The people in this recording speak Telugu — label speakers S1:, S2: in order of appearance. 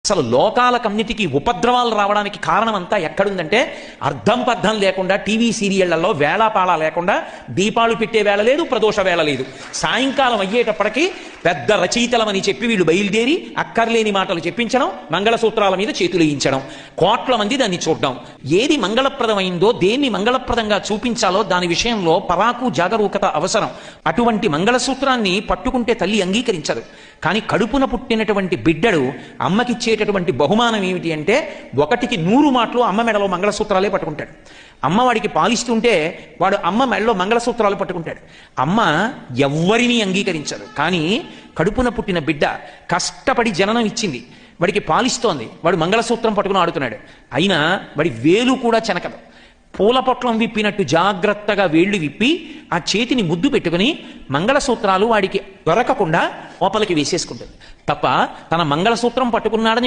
S1: అసలు లోకాలకన్నిటికీ ఉపద్రవాలు రావడానికి కారణం అంతా ఎక్కడుందంటే అర్థం పర్థం లేకుండా టీవీ సీరియళ్లలో వేళాపాళ లేకుండా దీపాలు పెట్టే వేళ లేదు, ప్రదోష వేళ లేదు. సాయంకాలం అయ్యేటప్పటికీ పెద్ద రచయితలమని చెప్పి వీళ్ళు బయలుదేరి అక్కర్లేని మాటలు చెప్పించడం, మంగళసూత్రాల మీద చేతులు వేయించడం, కోట్ల మంది దాన్ని చూడడం. ఏది మంగళప్రదమైందో, దేన్ని మంగళప్రదంగా చూపించాలో దాని విషయంలో పరాకు జాగరూకత అవసరం. అటువంటి మంగళసూత్రాన్ని పట్టుకుంటే తల్లి అంగీకరించదు. కానీ కడుపున పుట్టినటువంటి బిడ్డడు అమ్మకిచ్చేటటువంటి బహుమానం ఏమిటి అంటే 1కి 100 మాటలు అమ్మ మెడలో మంగళసూత్రాలే పట్టుకుంటాడు. అమ్మ వాడికి పాలిస్తుంటే వాడు అమ్మ మెడలో మంగళసూత్రాలు పట్టుకుంటాడు. అమ్మ ఎవ్వరినీ అంగీకరించదు. కానీ కడుపున పుట్టిన బిడ్డ కష్టపడి జననం ఇచ్చింది, వాడికి పాలిస్తోంది, వాడు మంగళసూత్రం పట్టుకుని ఆడుతున్నాడు. అయినా వాడి వేలు కూడా చెనకదు. పూల పొట్లం విప్పినట్టు జాగ్రత్తగా వేళ్లు విప్పి ఆ చేతిని ముద్దు పెట్టుకుని మంగళసూత్రాలు వాడికి దొరకకుండా లోపలికి వేసేసుకుంటుంది తప్ప తన మంగళసూత్రం పట్టుకున్నాడని